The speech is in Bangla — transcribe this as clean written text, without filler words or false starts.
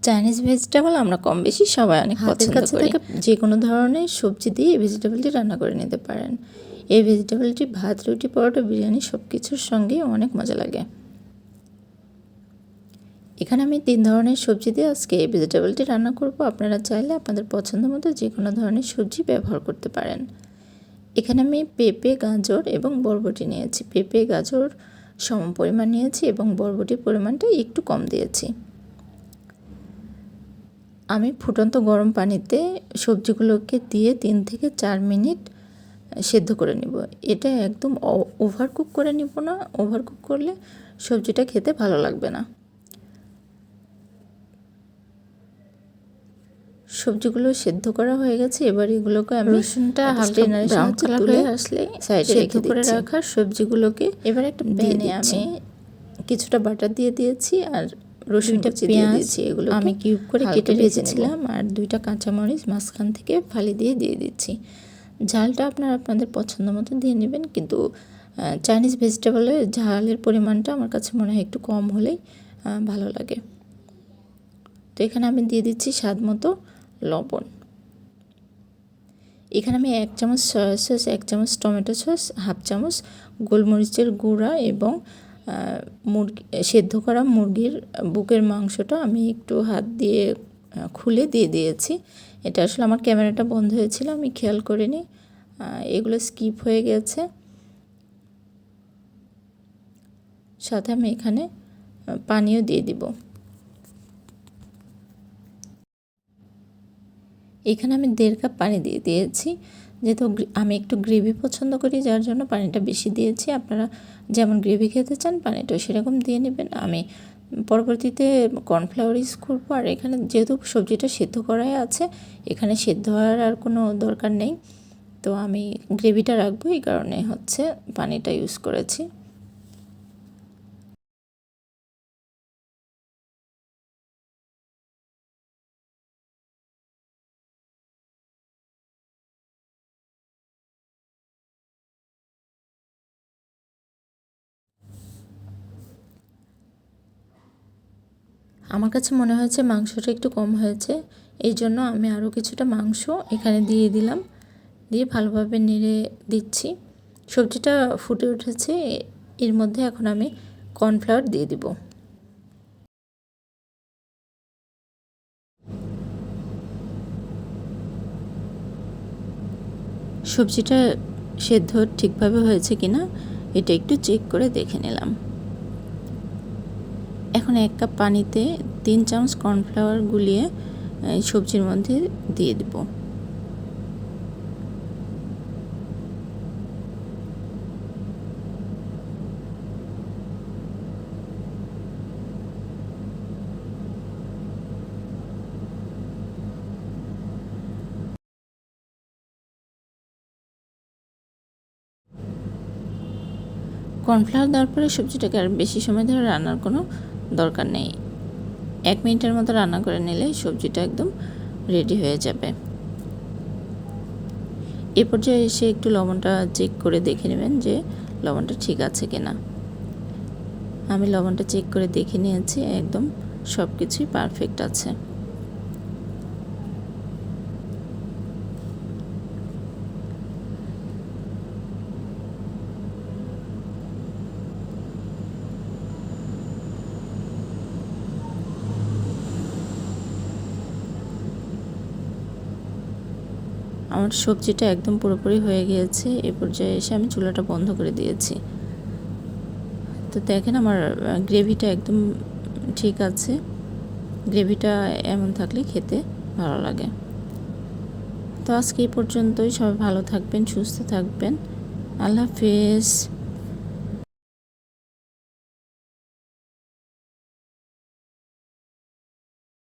চাইনিজ ভেজিটেবল আমরা কম বেশি সবাই অনেক পছন্দ করি। যে কোনো ধরনের সবজি দিয়ে এই ভেজিটেবলটি রান্না করে নিতে পারেন। এই ভেজিটেবলটি ভাত, রুটি, পরোটা, বিরিয়ানি সব কিছুর সঙ্গেই অনেক মজা লাগে। এখানে আমি 3 ধরনের সবজি দিয়ে আজকে এই ভেজিটেবলটি রান্না করব। আপনারা চাইলে আপনাদের পছন্দ মতো যে কোনো ধরনের সবজি ব্যবহার করতে পারেন। এখানে আমি পেঁপে, গাজর এবং বরবটি নিয়েছি। পেঁপে, গাজর সম পরিমাণ নিয়েছি এবং বরবটির পরিমাণটা একটু কম দিয়েছি। আমি ফুটন্ত গরম পানিতে সবজিগুলোকে দিয়ে 3 থেকে 4 মিনিট সেদ্ধ করে নেব। এটা একদম ওভারকুক করে নিব না, ওভারকুক করলে সবজিটা খেতে ভালো লাগবে না। সবজিগুলো সেদ্ধ করা হয়ে গেছে। এবার এগুলোকে আমি রসুনটা হালকা ব্রাউন কালার হয়ে আসলে সাইডে রেখে করে রাখার সবজিগুলোকে এবার একটা প্যানে আমি কিছুটা বাটার দিয়ে দিয়েছি আর রসুনটা পেঁয়াজ দিয়েছি। এগুলো আমি কিউব করে কেটে রেখেছিলাম আর 2টা কাঁচামরিচ মাঝখান থেকে ফালি দিয়ে দিচ্ছি। ঝালটা আপনাদের পছন্দ মতো দিয়ে নেবেন, কিন্তু চাইনিজ ভেজিটেবলের ঝালের পরিমাণটা আমার কাছে মনে হয় একটু কম হলেই ভালো লাগে। তো এখানে আমি দিয়ে দিচ্ছি স্বাদ মতো লবণ। এখানে আমি 1 চামচ সয়া সস, 1 চামচ টমেটো সস, হাফ চামচ গোলমরিচের গুঁড়া এবং সেদ্ধ করা মুরগির বুকের মাংসটা আমি একটু হাত দিয়ে খুলে দিয়ে দিয়েছি। এটা আসলে আমার ক্যামেরাটা বন্ধ হয়েছিল, আমি খেয়াল করিনি, এগুলো স্কিপ হয়ে গেছে। সাথে আমি এখানে পানিও দিয়ে দিব। এখানে আমি 1.5 কাপ পানি দিয়ে দিয়েছি। যেহেতু আমি একটু গ্রেভি পছন্দ করি, যার জন্য পানিটা বেশি দিয়েছি। আপনারা যেমন গ্রেভি খেতে চান পানিটাও সেরকম দিয়ে নেবেন। আমি পরবর্তীতে কর্নফ্লাওয়ার ইউজ করবো। আর এখানে যেহেতু সবজিটা সেদ্ধ করাই আছে, এখানে সেদ্ধ হওয়ার আর কোনো দরকার নেই, তো আমি গ্রেভিটা রাখবো, এই কারণে হচ্ছে পানিটা ইউজ করেছি। আমার কাছে মনে হয়েছে মাংসটা একটু কম হয়েছে, এই জন্য আমি আরও কিছুটা মাংস এখানে দিয়ে দিলাম। দিয়ে ভালোভাবে নেড়ে দিচ্ছি। সবজিটা ফুটে উঠেছে, এর মধ্যে এখন আমি কর্নফ্লাওয়ার দিয়ে দিব। সবজিটা সেদ্ধ ঠিকভাবে হয়েছে কিনা এটা একটু চেক করে দেখে নিলাম। এখন 1 কাপ পানিতে 3 চামচ কর্নফ্লাওয়ার গুলিয়ে সবজির মধ্যে দিয়ে দেব। কর্নফ্লাওয়ার দেওয়ার পরে সবজিটাকে আর বেশি সময় ধরে রান্নার কোনো দরকার নেই। 1 মিনিটের মতো রান্না করে নিলে সবজিটা একদম রেডি হয়ে যাবে। এ পর্যায়ে এসে একটু লবণটা চেক করে দেখে নেবেন যে লবণটা ঠিক আছে কিনা। আমি লবণটা চেক করে দেখে নিয়েছি, একদম সব কিছুই পারফেক্ট আছে। আমার সবজিটা একদম পুরোপুরি হয়ে গিয়েছে। এ পর্যায়ে এসে আমি চুলাটা বন্ধ করে দিয়েছি। তো দেখেন আমার গ্রেভিটা একদম ঠিক আছে। গ্রেভিটা এমন থাকলে খেতে ভালো লাগে। তো আজকে এই পর্যন্তই। সবাই ভালো থাকবেন, সুস্থ থাকবেন। আল্লাহ হাফেজ।